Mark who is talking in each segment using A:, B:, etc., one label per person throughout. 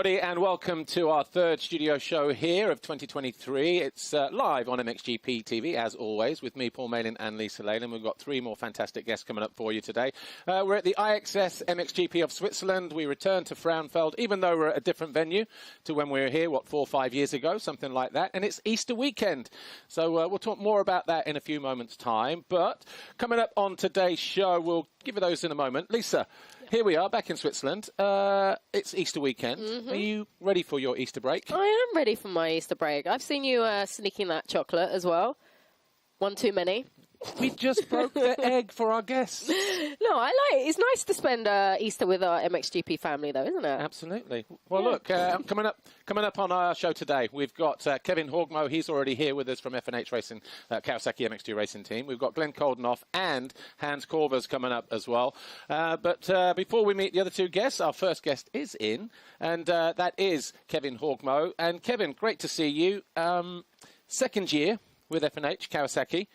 A: And welcome to our third studio show here of 2023. It's live on MXGP TV, as always, with me, Paul Malin, and Lisa Leyland. We've got three more fantastic guests coming up for you today. We're at the iXS MXGP of Switzerland. We return to Frauenfeld, even though we're at a different venue to when we were here, 4 or 5 years ago, something like that. And it's Easter weekend. So we'll talk more about that in a few moments' time. But coming up on today's show, we'll give you those in a moment. Lisa, here we are back in Switzerland. It's Easter weekend. Are you ready for your Easter break?
B: I am ready for my Easter break. I've seen you sneaking that chocolate as well. One too many.
A: We just broke the egg for our guests.
B: No, I like it. It's nice to spend Easter with our MXGP family, though, isn't it?
A: Absolutely. Well, look, coming up on our show today, we've got Kevin Horgmo. He's already here with us from F&H Racing, Kawasaki MX2 Racing Team. We've got Glenn Coldenhoff and Hans Corvers coming up as well. But before we meet the other two guests, our first guest is in, and that is Kevin Horgmo. And Kevin, great to see you. Second year with F&H Kawasaki.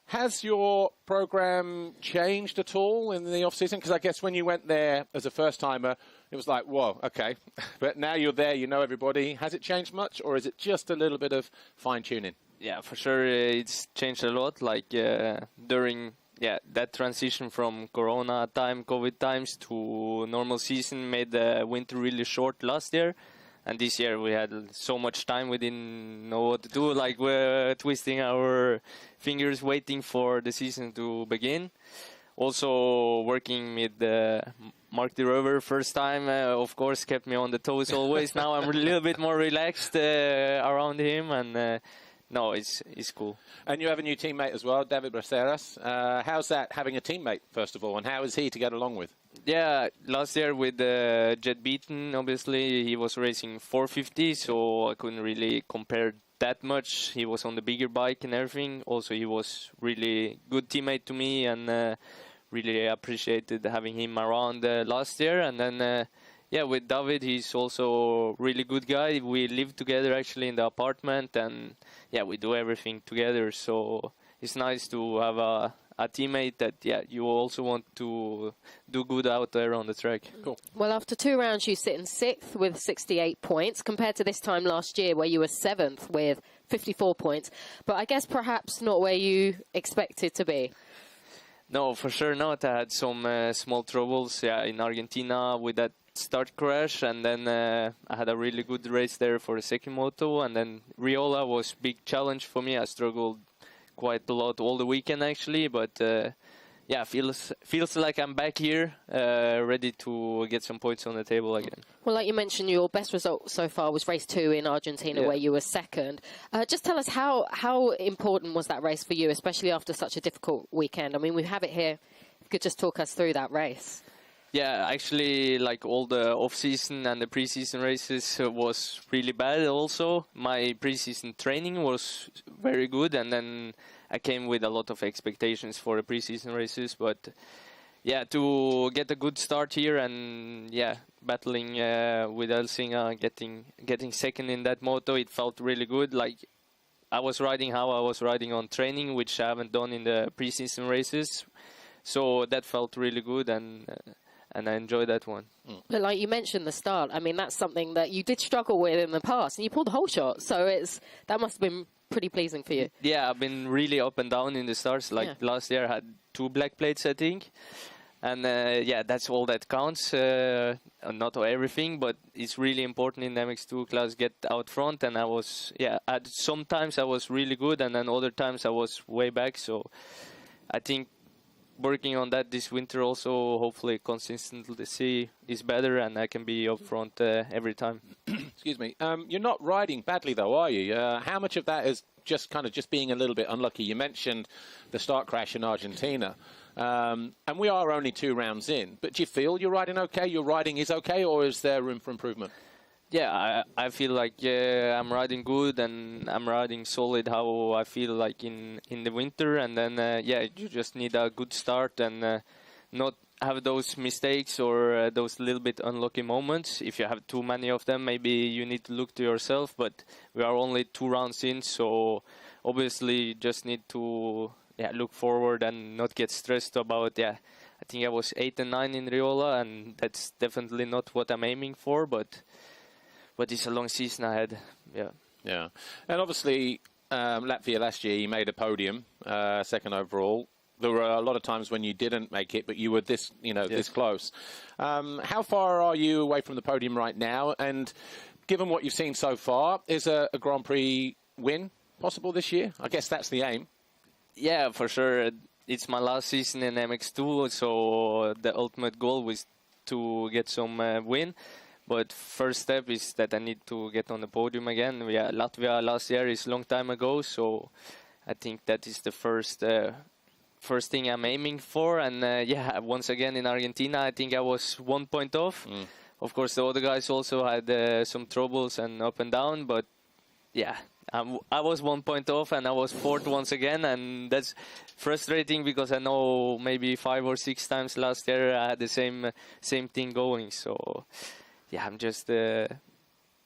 A: Has your program changed at all in the off-season? Because I guess when you went there as a first-timer, it was like, whoa, okay. But now you're there, you know everybody. Has it changed much, or is it just a little bit of fine-tuning?
C: Yeah, for sure, it's changed a lot. Like during that transition from Corona time, COVID times to normal season made the winter really short last year. And this year we had so much time we didn't know what to do. Like we're twisting our fingers waiting for the season to begin. Also working with Mark de Rover first time, of course, kept me on the toes always. Now I'm a little bit more relaxed around him, and no, it's cool. And
A: you have a new teammate as well, David Braceras. How's that, having a teammate, first of all, and how is he to get along with?
C: Yeah, last year with Jet Beaton, obviously, he was racing 450, so I couldn't really compare that much. He was on the bigger bike and everything. Also, he was really good teammate to me, and really appreciated having him around last year. And then, with David, he's also a really good guy. We live together, actually, in the apartment, and, we do everything together. So it's nice to have a teammate that, you also want to do good out there on the track.
A: Cool.
B: Well, after 2 rounds, you sit in 6th with 68 points, compared to this time last year where you were 7th with 54 points. But I guess perhaps not where you expected to be.
C: No, for sure not. I had some small troubles in Argentina with that start crash, and then I had a really good race there for the second moto, and then Riola was big challenge for me. I struggled quite a lot all the weekend actually, but feels like I'm back here, ready to get some points on the table again.
B: Well, like you mentioned, your best result so far was race 2 in Argentina, where you were 2nd. Just tell us how important was that race for you, especially after such a difficult weekend? I mean, we have it here. If you could just talk us through that race.
C: Yeah, actually, like all the off-season and the pre-season races was really bad also. My pre-season training was very good, and then I came with a lot of expectations for the pre-season races. But, to get a good start here and, battling with Elsinga, getting second in that moto, it felt really good. Like, I was riding how I was riding on training, which I haven't done in the pre-season races. So that felt really good, and I enjoyed that one.
B: But like you mentioned, the start, I mean, that's something that you did struggle with in the past, and you pulled the whole shot. So that must have been pretty pleasing for you.
C: Yeah, I've been really up and down in the starts. Like last year, I had 2 black plates, I think. And that's all that counts. Not everything, but it's really important in the MX2 class get out front. And I was, sometimes I was really good, and then other times I was way back. So I think working on that this winter also. Hopefully consistency is better and I can be up front every time.
A: Excuse me. You're not riding badly though, are you? How much of that is just kind of just being a little bit unlucky? You mentioned the start crash in Argentina. And we are only 2 rounds in. But do you feel you're riding okay? Your riding is okay, or is there room for improvement?
C: Yeah, I feel like I'm riding good and I'm riding solid how I feel like in the winter. And then, you just need a good start and not have those mistakes or those little bit unlucky moments. If you have too many of them, maybe you need to look to yourself. But we are only 2 rounds in, so obviously just need to look forward and not get stressed about, I think I was 8 and 9 in Riola, and that's definitely not what I'm aiming for, but it's a long season ahead.
A: Yeah. And obviously, Latvia last year, you made a podium, 2nd overall. There were a lot of times when you didn't make it, but you were this close. How far are you away from the podium right now? And given what you've seen so far, is a Grand Prix win possible this year? I guess that's the aim.
C: Yeah, for sure. It's my last season in MX2, so the ultimate goal was to get some win. But first step is that I need to get on the podium again. Latvia last year is a long time ago, so I think that is the first thing I'm aiming for. And once again in Argentina, I think I was 1 point off. Of course, the other guys also had some troubles and up and down, but I was 1 point off and I was 4th once again, and that's frustrating because I know maybe 5 or 6 times last year I had the same thing going. So I'm just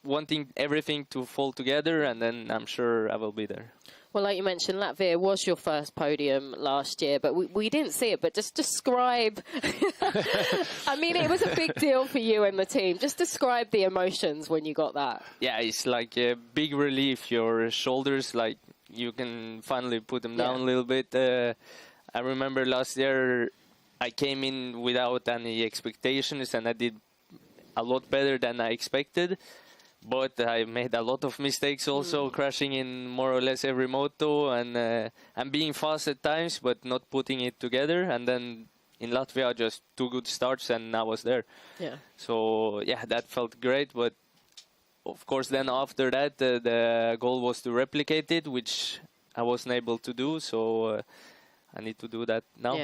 C: wanting everything to fall together, and then I'm sure I will be there.
B: Well, like you mentioned, Latvia was your first podium last year, but we didn't see it. But just describe, I mean, it was a big deal for you and the team. Just describe the emotions when you got that.
C: Yeah, it's like a big relief. Your shoulders, like, you can finally put them down a little bit. I remember last year I came in without any expectations, and I did a lot better than I expected. But I made a lot of mistakes also, crashing in more or less every moto, and I'm being fast at times, but not putting it together. And then in Latvia, just 2 good starts, and I was there. Yeah. So, that felt great. But, of course, then after that, the goal was to replicate it, which I wasn't able to do. So I need to do that now.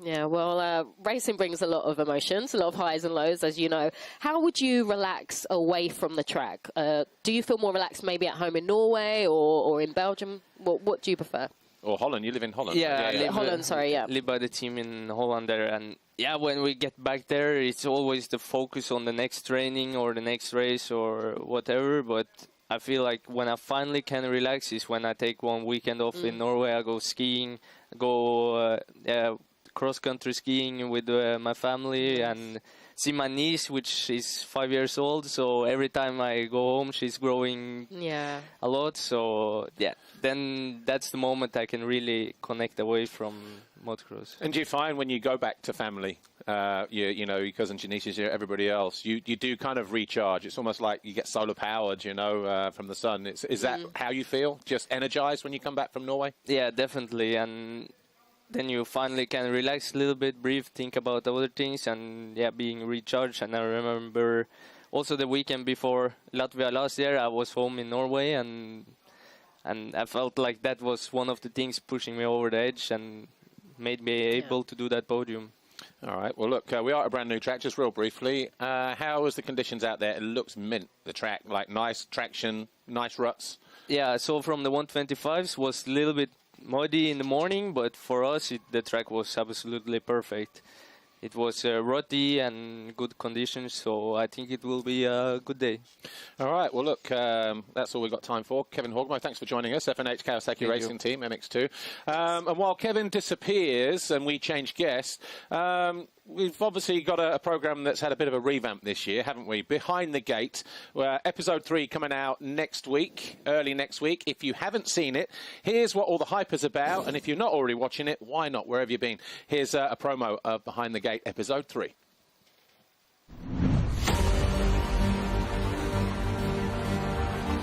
B: Yeah. Well, racing brings a lot of emotions, a lot of highs and lows, as you know. How would you relax away from the track? Do you feel more relaxed maybe at home in Norway or in Belgium? What do you prefer?
A: Or Holland. You live in Holland.
B: Holland, live
C: by the team in Holland there. And when we get back there, it's always the focus on the next training or the next race or whatever. But I feel like when I finally can relax is when I take 1 weekend off in Norway. I go skiing, go cross-country skiing with my family, and see my niece, which is 5 years old. So every time I go home, she's growing a lot. So then that's the moment I can really connect away from motocross.
A: And do you find when you go back to family, your cousins, your nieces, everybody else, you do kind of recharge? It's almost like you get solar powered, from the sun. Is that how you feel? Just energized when you come back from Norway?
C: Yeah, definitely. And then you finally can relax a little bit, breathe, think about other things, and being recharged. And I remember also the weekend before Latvia last year, I was home in Norway, and I felt like that was one of the things pushing me over the edge and made me able to do that podium.
A: All right. Well, look, we are at a brand new track. Just real briefly, how is the conditions out there? It looks mint, the track, like nice traction, nice ruts.
C: Yeah, so from the 125s was a little bit muddy in the morning, but for us, the track was absolutely perfect. It was rutty and good conditions, so I think it will be a good day.
A: All right. Well, look, that's all we've got time for. Kevin Horgmo, thanks for joining us, FNH Kawasaki Racing Team, MX2. And while Kevin disappears and we change guests, we've obviously got a program that's had a bit of a revamp this year, haven't we? Behind the Gate, episode 3 coming out next week, early next week. If you haven't seen it, here's what all the hype is about. And if you're not already watching it, why not? Where have you been? Here's a promo of Behind the Gate, episode 3.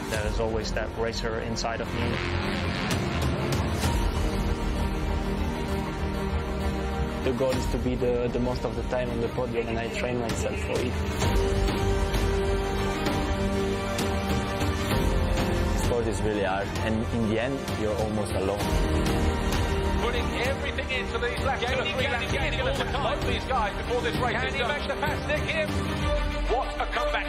D: There's always that racer inside of me.
E: the goal is to be the most of the time on the podium, and I train myself for it.
F: Sport is really hard, and in the end, you're almost alone.
A: Putting everything into these last two or three laps. He's going to both these guys before this race is done. Can he make the fast stick here? What a comeback.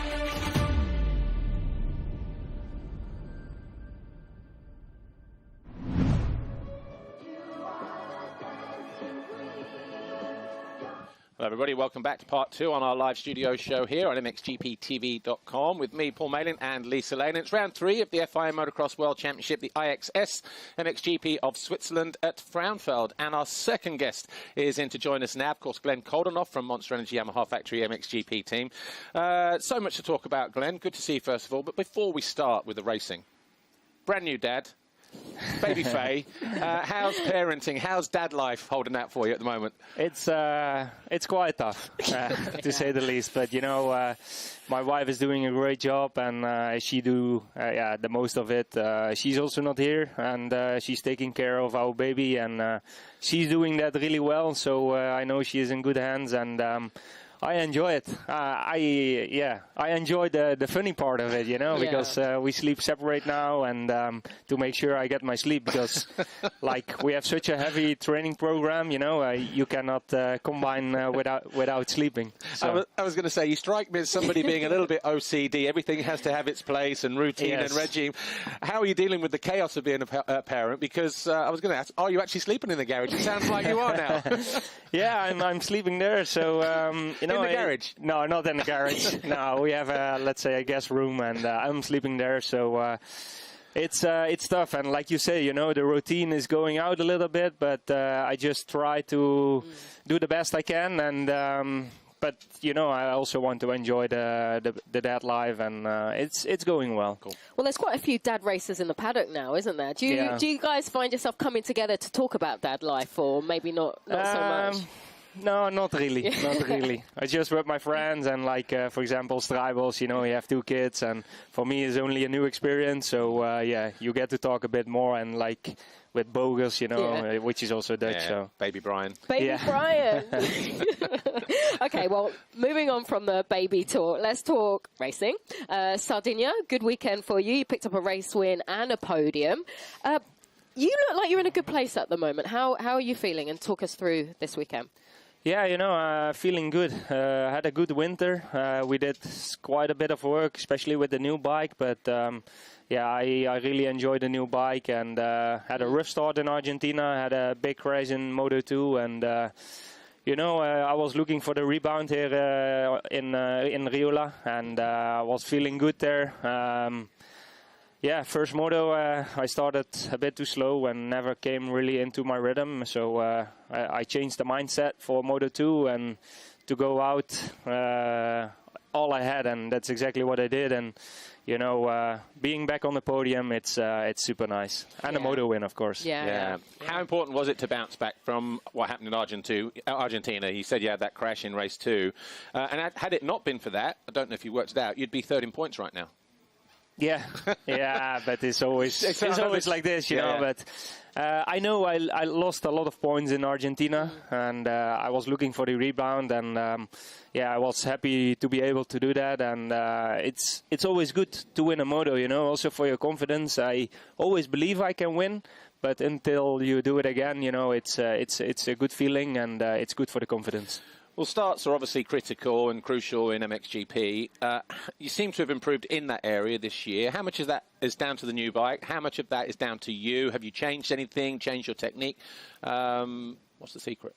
A: Hello everybody, welcome back to part 2 on our live studio show here on MXGPTV.com with me, Paul Malin, and Lisa Lane. It's round 3 of the FIA Motocross World Championship, the iXS MXGP of Switzerland at Frauenfeld. And our second guest is in to join us now, of course, Glenn Coldenhoff from Monster Energy Yamaha Factory MXGP team. So much to talk about, Glenn. Good to see you, first of all. But before we start with the racing, brand new dad, baby Faye, how's parenting, how's dad life holding out for you at the moment?
G: It's quite tough, to say the least. But, you know, my wife is doing a great job, and she do the most of it. She's also not here, and she's taking care of our baby, and she's doing that really well. So I know she is in good hands, and I enjoy it. I enjoy the funny part of it, you know, because we sleep separate now, and to make sure I get my sleep, because like we have such a heavy training program, you know, you cannot combine without sleeping. So.
A: I was going to say, you strike me as somebody being a little bit OCD. Everything has to have its place and routine and regime. How are you dealing with the chaos of being a parent? Because I was going to ask, are you actually sleeping in the garage? It sounds like you are now.
G: Yeah, I'm sleeping there, so you know,
A: in the garage?
G: No, not in the garage. No, we have let's say a guest room, and I'm sleeping there. So it's tough, and like you say, you know, the routine is going out a little bit, but I just try to do the best I can, and but you know, I also want to enjoy the dad life, and it's going well. Cool.
B: Well, there's quite a few dad races in the paddock now, isn't there? Do you guys find yourself coming together to talk about dad life, or maybe not so much?
G: No, not really. Not really. I just with my friends, and like, for example, Strijbos, you know, you have 2 kids, and for me it's only a new experience. So, yeah, you get to talk a bit more, and like with Bogus, you know, which is also Dutch. So.
A: Baby Brian.
B: Baby Brian. Okay, well, moving on from the baby talk, let's talk racing. Sardinia, good weekend for you. You picked up a race win and a podium. You look like you're in a good place at the moment. How are you feeling? And talk us through this weekend.
G: Yeah, you know, feeling good. Had a good winter. We did quite a bit of work, especially with the new bike. But, yeah, I really enjoyed the new bike, and had a rough start in Argentina. Had a big crash in Moto2, and, you know, I was looking for the rebound here in Riola, and I was feeling good there. Yeah, first moto, I started a bit too slow and never came really into my rhythm. So I changed the mindset for Moto 2 and to go out all I had, and that's exactly what I did. And you know, being back on the podium, it's super nice, and a moto win, of course.
A: Yeah. How important was it to bounce back from what happened in Argentina? You said you had that crash in race 2, and had it not been for that, I don't know if you worked it out, you'd be 3rd in points right now.
G: Yeah, yeah, but it's always like this, you know. But I know I lost a lot of points in Argentina, and I was looking for the rebound, and yeah, I was happy to be able to do that. And it's always good to win a moto, you know, also for your confidence. I always believe I can win, but until you do it again, you know, it's a good feeling, and it's good for the confidence.
A: Well, starts are obviously critical and crucial in MXGP. You seem to have improved in that area this year. How much of that is down to the new bike? How much of that is down to you? Have you changed anything, changed your technique? What's the secret?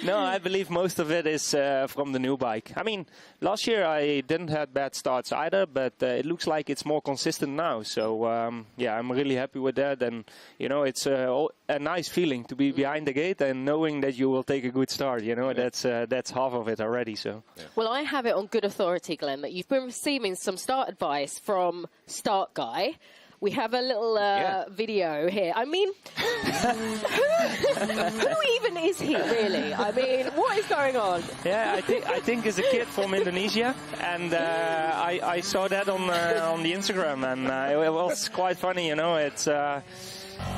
G: No, I believe most of it is from the new bike. I mean, last year I didn't have bad starts either, but it looks like it's more consistent now. So, yeah, I'm really happy with that. And, you know, it's a nice feeling to be behind the gate and knowing that you will take a good start. You know, that's half of it already. So. Yeah.
B: Well, I have it on good authority, Glenn, that you've been receiving some start advice from Start Guy. We have a little video here. I mean, who even is he, really? I mean, what is going on?
G: Yeah, I think he's a kid from Indonesia, and I saw that on the Instagram, and it was quite funny, you know. It's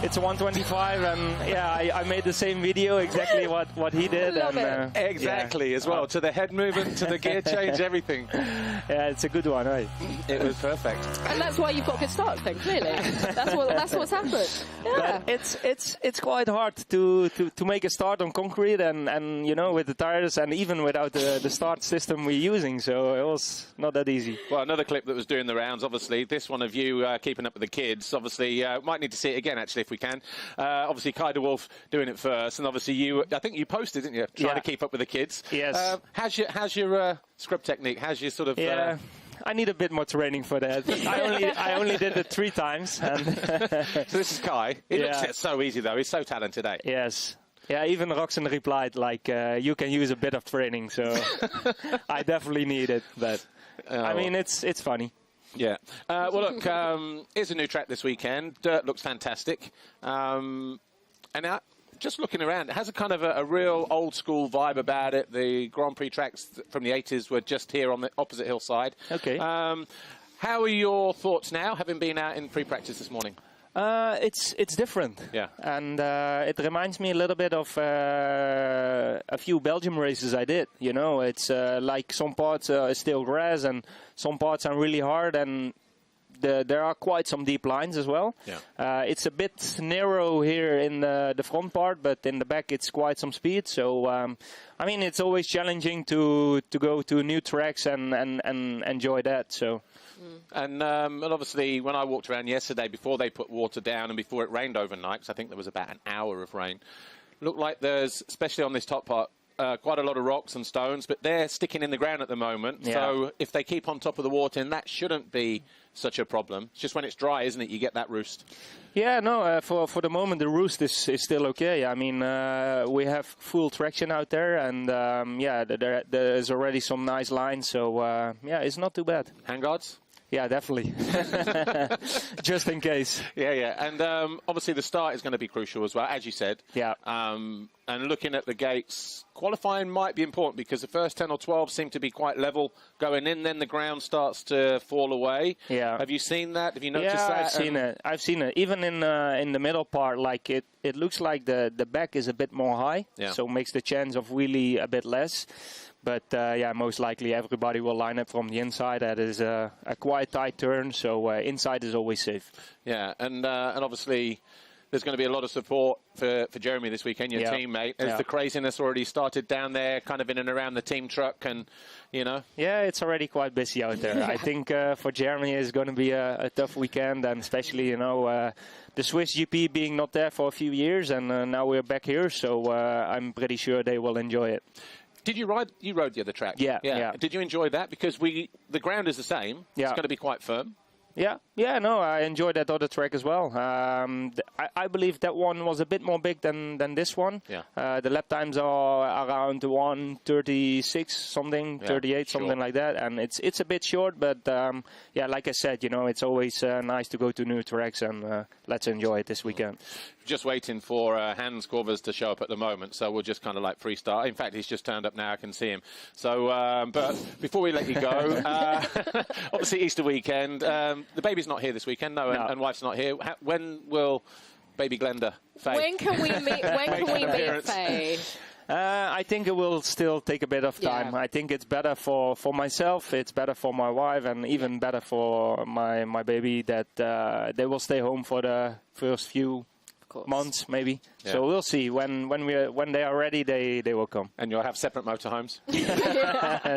G: it's a 125, and yeah, I made the same video exactly what he did. And,
A: exactly as well, to the head movement, to the gear change, everything.
G: Yeah, it's a good one, right?
A: It was perfect.
B: And that's why you've got good starts then, clearly. That's what's happened. Yeah.
G: But it's quite hard to make a start on concrete and you know, with the tires and even without the start system we're using, so it was not that easy.
A: Well, another clip that was doing the rounds, obviously, this one of you keeping up with the kids, obviously, might need to see it again, actually, if we can. Obviously, Kai de Wolf doing it first, and obviously I think you posted, didn't you, trying to keep up with the kids.
G: Yes.
A: How's your scrub technique? How's your sort of...
G: Yeah. I need a bit more training for that. I only did it 3 times. And
A: so this is Kai. He looks so easy, though. He's so talented, eh?
G: Yes. Yeah, even Roxanne replied, like, you can use a bit of training, so I definitely need it. But, I mean, it's funny.
A: Yeah. Well, look, here's a new track this weekend. Dirt looks fantastic. And now, just looking around, it has a kind of a real old-school vibe about it. The Grand Prix tracks from the 80s were just here on the opposite hillside.
G: Okay.
A: How are your thoughts now, having been out in pre-practice this morning?
G: It's different.
A: Yeah.
G: And it reminds me a little bit of a few Belgium races I did. You know, it's like some parts are still grass and some parts are really hard, and there are quite some deep lines as well.
A: Yeah.
G: It's a bit narrow here in the front part, but in the back it's quite some speed. So, I mean, it's always challenging to go to new tracks and enjoy that. So.
A: And obviously, when I walked around yesterday, before they put water down and before it rained overnight, because I think there was about an hour of rain, looked like there's, especially on this top part, quite a lot of rocks and stones, but they're sticking in the ground at the moment.
G: Yeah.
A: So if they keep on top of the water, and that shouldn't be such a problem. It's just when it's dry, isn't it? You get that roost.
G: Yeah, no, for the moment the roost is still okay. I mean, we have full traction out there, and yeah, there's already some nice lines, so yeah, it's not too bad.
A: Handguards?
G: Yeah, definitely. Just in case.
A: Yeah, yeah. And obviously the start is going to be crucial as well, as you said.
G: Yeah.
A: And looking at the gates, qualifying might be important because the first 10 or 12 seem to be quite level going in, then the ground starts to fall away.
G: Yeah.
A: Have you seen that? Have you noticed that?
G: Yeah, I've seen it. I've seen it. Even in the middle part, like it looks like the back is a bit more high, so makes the chance of wheelie a bit less. But yeah, most likely everybody will line up from the inside. That is a quite tight turn, so inside is always safe.
A: Yeah, and obviously there's going to be a lot of support for Jeremy this weekend, your teammate. Has the craziness already started down there, kind of in and around the team truck, and you know? Yeah,
G: it's already quite busy out there. I think for Jeremy it's going to be a tough weekend, and especially, you know, the Swiss GP being not there for a few years, and now we're back here, so I'm pretty sure they will enjoy it.
A: Did you ride? You rode the other track.
G: Yeah.
A: Did you enjoy that? Because the ground is the same. Yeah. It's going to be quite firm.
G: Yeah, no, I enjoyed that other track as well. I believe that one was a bit more big than this one.
A: Yeah.
G: The lap times are around 1:36 something, 38 something like that, and it's a bit short. But yeah, like I said, you know, it's always nice to go to new tracks, and let's enjoy it this weekend.
A: Just waiting for Hans Corvers to show up at the moment, so we'll just kind of like freestyle. In fact, he's just turned up now. I can see him. So, but before we let you go, obviously Easter weekend. The baby's not here this weekend, no. And wife's not here. When will baby Glenda, Faye?
B: When can we meet Faye?
G: I think it will still take a bit of time. I think it's better for myself, it's better for my wife, and even better for my baby that they will stay home for the first few months, maybe. Yeah. So we'll see. When they are ready, they will come.
A: And you'll have separate motorhomes?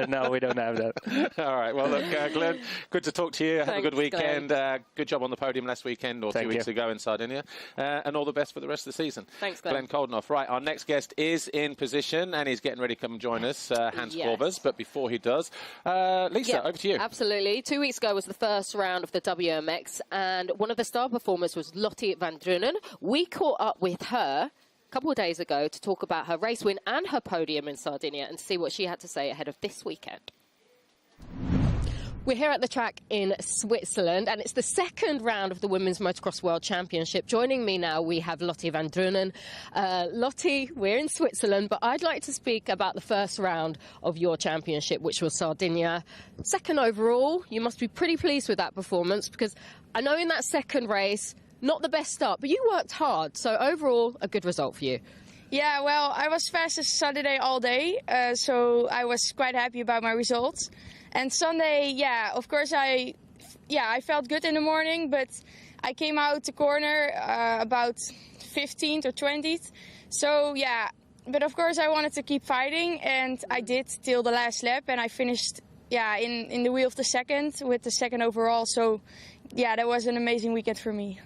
G: No, we don't have that.
A: All right. Well, look, Glenn, good to talk to you. Have a good weekend. Good job on the podium last weekend or 2 weeks ago in Sardinia. And all the best for the rest of the season.
B: Thanks, Glenn.
A: Glenn Coldenhoff. Right, our next guest is in position and he's getting ready to come join us, Hans Corvers. But before he does, Lisa, over to you.
B: Absolutely. 2 weeks ago was the first round of the WMX, and one of the star performers was Lottie van Drunen. We caught up with her a couple of days ago to talk about her race win and her podium in Sardinia and see what she had to say ahead of this weekend. We're here at the track in Switzerland, and it's the second round of the Women's Motocross World Championship. Joining me now, we have Lottie van Drunen. Lottie, we're in Switzerland, but I'd like to speak about the first round of your championship, which was Sardinia. Second overall, you must be pretty pleased with that performance, because I know in that second race, not the best start, but you worked hard. So overall, a good result for you.
H: Yeah, well, I was fastest Saturday all day, so I was quite happy about my results. And Sunday, yeah, of course, I felt good in the morning, but I came out the corner about 15th or 20th. So, yeah, but of course I wanted to keep fighting, and I did till the last lap, and I finished, yeah, in the wheel of the second with the second overall. So, yeah, that was an amazing weekend for me.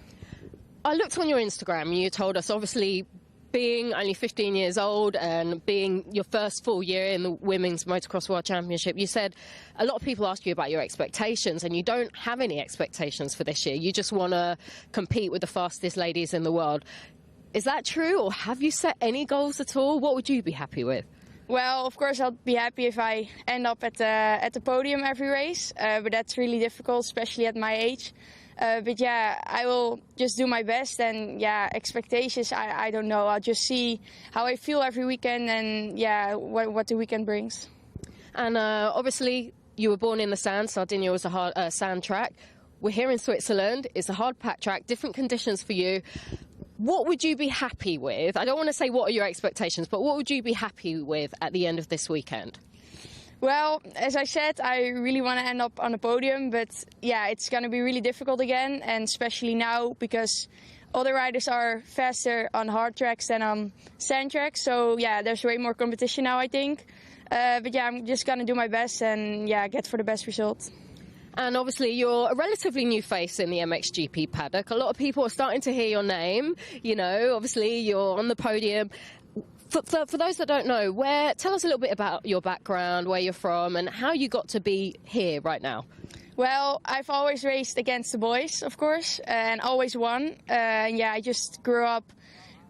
B: I looked on your Instagram. You told us, obviously, being only 15 years old and being your first full year in the Women's Motocross World Championship, you said a lot of people ask you about your expectations, and you don't have any expectations for this year. You just want to compete with the fastest ladies in the world. Is that true, or have you set any goals at all? What would you be happy with?
H: Well, of course, I'll be happy if I end up at the podium every race, but that's really difficult, especially at my age. But yeah, I will just do my best, and yeah, expectations, I don't know. I'll just see how I feel every weekend, and yeah, what the weekend brings.
B: And obviously, you were born in the sand. Sardinia was a hard sand track. We're here in Switzerland. It's a hard pack track, different conditions for you. What would you be happy with? I don't want to say what are your expectations, but what would you be happy with at the end of this weekend?
H: Well, as I said, I really want to end up on a podium, but yeah, it's going to be really difficult again, and especially now because other riders are faster on hard tracks than on sand tracks. So yeah, there's way more competition now, I think. But yeah, I'm just going to do my best and yeah, get for the best result.
B: And obviously, you're a relatively new face in the MXGP paddock. A lot of people are starting to hear your name. You know, obviously, you're on the podium. For those that don't know, tell us a little bit about your background, where you're from, and how you got to be here right now.
H: Well, I've always raced against the boys, of course, and always won. Yeah, I just grew up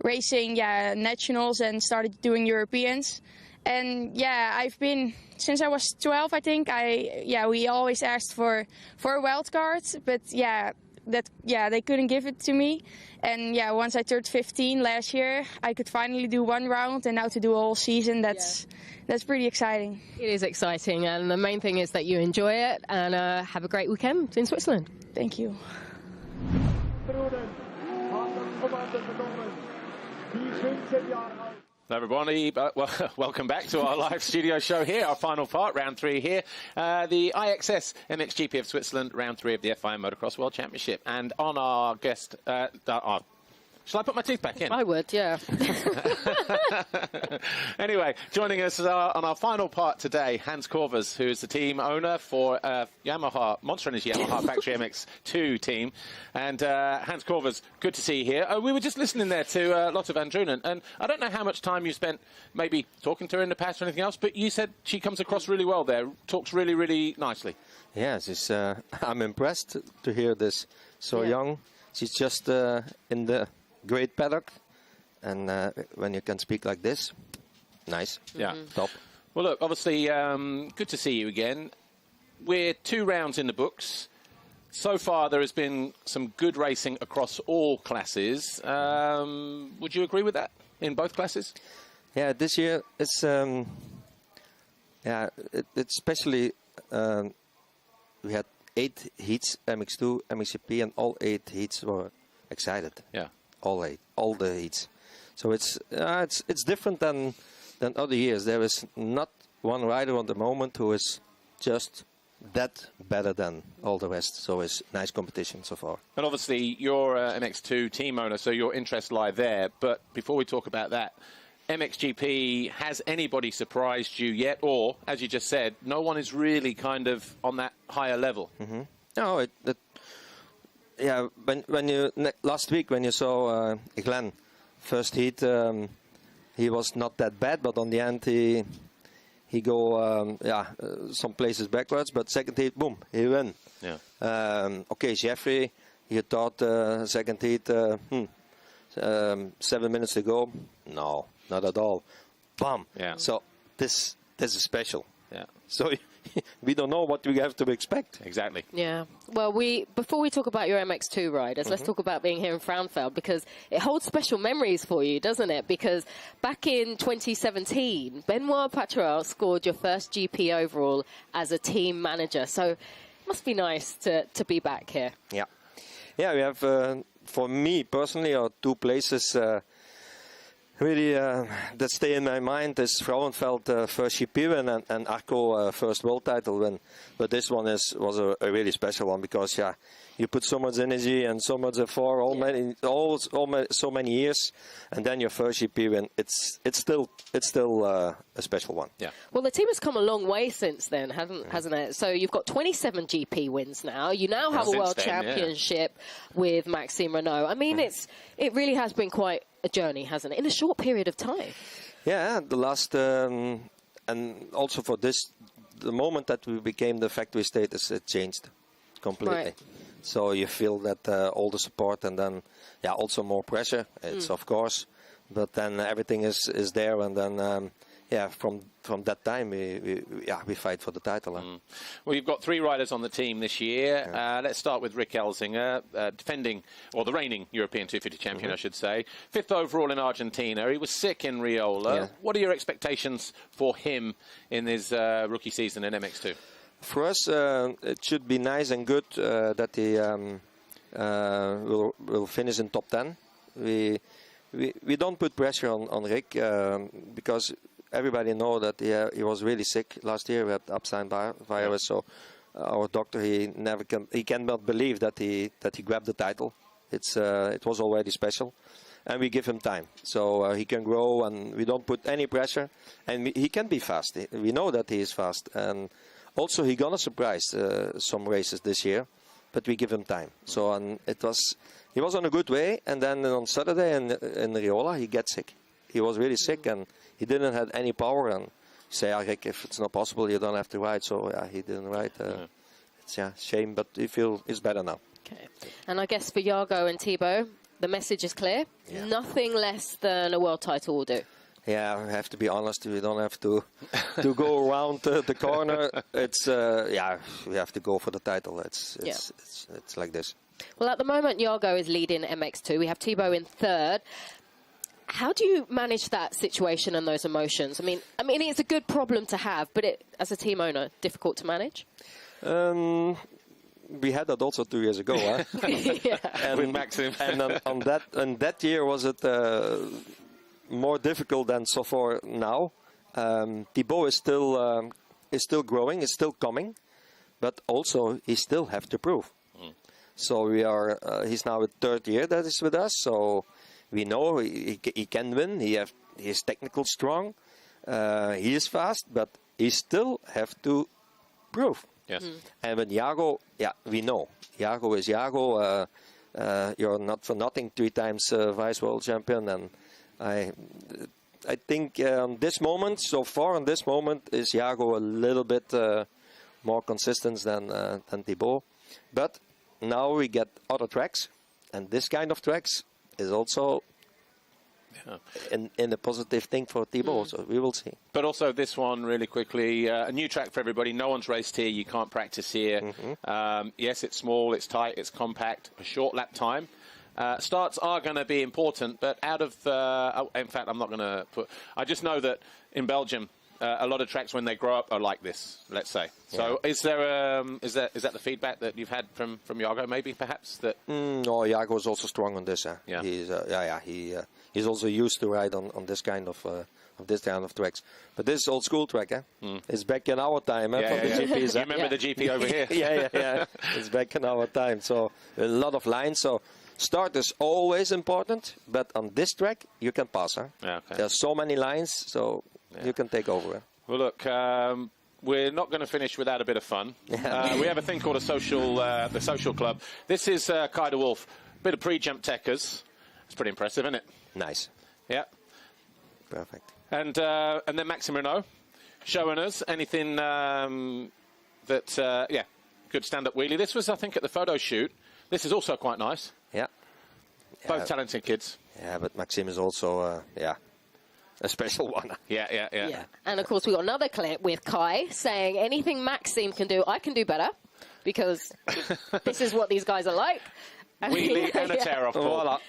H: racing nationals and started doing Europeans. And yeah, I've been since I was 12, I think. We always asked for a wild card, but they couldn't give it to me. And yeah, once I turned 15 last year, I could finally do one round, and now to do a whole season, that's pretty exciting.
B: It is exciting, and the main thing is that you enjoy it, and have a great weekend in Switzerland.
H: Thank you.
A: Hello everybody, welcome back to our live studio show here, our final part, round 3 here. The iXS MXGP of Switzerland, round 3 of the FIM Motocross World Championship. And on our guest, shall I put my teeth back in?
B: I would, yeah.
A: Anyway, joining us on our final part today, Hans Corvers, who is the team owner for Yamaha, Monster Energy Yamaha Factory MX2 team. And Hans Corvers, good to see you here. We were just listening there to Lottie van Drunen, and I don't know how much time you spent maybe talking to her in the past or anything else, but you said she comes across really well there, talks really, really nicely.
I: Yes, I'm impressed to hear this. So young, she's just in the great paddock, and when you can speak like this, nice.
A: Yeah.
I: Top.
A: Well, look, obviously, good to see you again. We're 2 rounds in the books. So far, there has been some good racing across all classes. Would you agree with that in both classes?
I: Yeah, this year it's it's especially we had 8 heats, MX2, MXGP, and all 8 heats were excited.
A: Yeah.
I: All the heats. So it's different than other years. There is not one rider at the moment who is just that better than all the rest. So it's nice competition so far.
A: And obviously you're MX2 team owner, so your interests lie there. But before we talk about that, MXGP, has anybody surprised you yet? Or, as you just said, no one is really kind of on that higher level?
I: Mm-hmm. No, yeah, when you last week when you saw Glenn first heat, he was not that bad, but on the end he go some places backwards, but second heat, boom, he win.
A: Yeah.
I: Okay, Jeffrey, you thought second heat 7 minutes ago, no, not at all. Bam.
A: Yeah.
I: So this is special.
A: Yeah.
I: So we don't know what we have to expect.
A: Exactly.
B: Yeah. Well, before we talk about your MX2 riders, let's talk about being here in Frauenfeld, because it holds special memories for you, doesn't it? Because back in 2017, Benoit Patruel scored your first GP overall as a team manager. So it must be nice to be back here.
I: Yeah. Yeah, we have, for me personally, are two places really that stay in my mind is Frauenfeld first GP win and Arco first world title win. But this one was a really special one because you put so much energy and so much effort so many years, and then your first GP win. It's still a special one.
A: Yeah.
B: Well, the team has come a long way since then, hasn't it? So you've got 27 GP wins now. You now have a world championship with Maxime Renault. I mean, it really has been quite a journey, hasn't it, in a short period of time?
I: Yeah, the last and also for this, the moment that we became the factory status, it changed completely.
B: Right.
I: So you feel that all the support and then also more pressure. It's of course, but then everything is there, and then from that time we fight for the title.
A: Well, you've got 3 riders on the team this year. Let's start with Rick Elzinga, defending, or the reigning European 250 champion, I should say. 5th overall in Argentina. He was sick in Riola.
I: Yeah.
A: What are your expectations for him in his rookie season in MX2?
I: For us, it should be nice and good that he will finish in top 10. We don't put pressure on Rick because everybody know that he was really sick last year with Epstein virus. So our doctor he cannot believe that he grabbed the title. It was already special, and we give him time so he can grow, and we don't put any pressure, and he can be fast. We know that he is fast, and also he gonna surprise some races this year, but we give him time. So he was on a good way, and then on Saturday in Riola he gets sick. He was really sick, and he didn't have any power. And say, Rick, if it's not possible, you don't have to ride. So he didn't ride. It's a shame, but he feels it's better now.
B: Okay. And I guess for Jago and Thibaut, the message is clear. Yeah. Nothing less than a world title will do.
I: Yeah, we have to be honest. We don't have to go around the corner. It's we have to go for the title. It's like this.
B: Well, at the moment, Jago is leading MX2. We have Thibaut in 3rd. How do you manage that situation and those emotions? I mean, it's a good problem to have, but as a team owner, difficult to manage?
I: We had that also 2 years ago, huh?
B: Yeah.
A: With Maxim.
I: And that year was it more difficult than so far now. Thibaut is still growing, is still coming, but also he still have to prove. So he's now 3rd year that is with us. So we know he can win. He is technical strong. He is fast, but he still have to prove.
A: Yes.
I: And with Jago, we know Jago is Jago. You're not for nothing 3 times vice world champion, and I think this moment, so far on this moment, is Jago a little bit more consistent than Thibaut. But now we get other tracks, and this kind of tracks is also in a positive thing for Thibaut, so we will see.
A: But also this one, really quickly, a new track for everybody. No one's raced here. You can't practice here. Yes, it's small, it's tight, it's compact, a short lap time. Starts are going to be important, but out of... in fact, I'm not going to put... I just know that in Belgium, a lot of tracks, when they grow up, are like this, let's say. So is that the feedback that you've had from Jago, maybe, perhaps? That
I: no, Jago is also strong on this. He's also used to ride on this kind of tracks. But this is old school track, It's back in our time, from the GPs.
A: You remember the GP over here?
I: yeah. It's back in our time. So a lot of lines. So start is always important, but on this track you can pass.
A: Okay.
I: There's so many lines, so you can take over.
A: Well, look, we're not going to finish without a bit of fun. We have a thing called the social club. This is Kai de Wolf. Bit of pre-jump techers. It's pretty impressive, isn't it?
I: Nice.
A: Yeah.
I: Perfect.
A: And then Maxime Renault showing us anything good stand-up wheelie. This was, I think, at the photo shoot. This is also quite nice.
I: Yeah.
A: Both talented kids.
I: Yeah, but Maxime is also, a special one.
B: Yeah. And, of course, we got another clip with Kai saying anything Maxime can do, I can do better, because this is what these guys are like.
A: Wheelie and a tear-off, Paul.
I: Voila.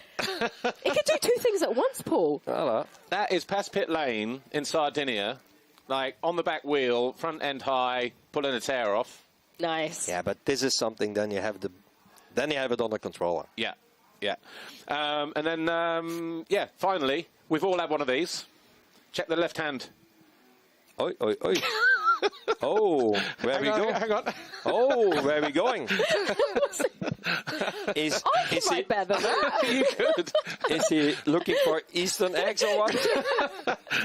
B: He could do 2 things at once, Paul.
I: Voila.
A: That is past pit lane in Sardinia, like on the back wheel, front end high, pulling a tear off.
B: Nice.
I: Yeah, but this is something, then you have the then you have it under control.
A: Yeah, yeah. And then, yeah, finally, we've all had one of these. Check the left hand.
I: Oi, oi, oi. Oh, where we go?
A: Hang on.
I: Oh, where are we going? Is
B: he better than that.
A: You could.
I: Is he looking for Eastern eggs or what?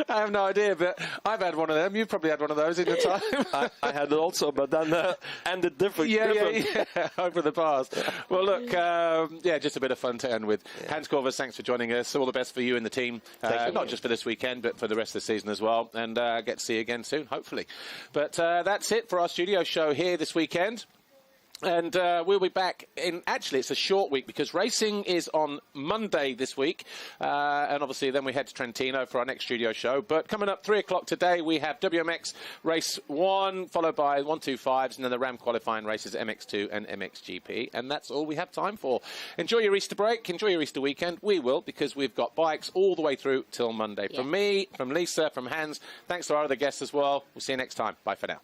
A: I have no idea, but I've had one of them. You've probably had one of those in your time.
I: I had it also, but then ended different.
A: Yeah, over the past. Well, look, yeah, just a bit of fun to end with. Yeah. Hans Corvers, thanks for joining us. All the best for you and the team, not just for this weekend, but for the rest of the season as well. And get to see you again soon, hopefully. But that's it for our studio show here this weekend. And we'll be back in, actually, it's a short week because racing is on Monday this week. And obviously then we head to Trentino for our next studio show. But coming up 3 o'clock today, we have WMX Race 1, followed by 125s, and then the Ram qualifying races MX2 and MXGP. And that's all we have time for. Enjoy your Easter break. Enjoy your Easter weekend. We will, because we've got bikes all the way through till Monday. Yeah. From me, from Lisa, from Hans, thanks to our other guests as well. We'll see you next time. Bye for now.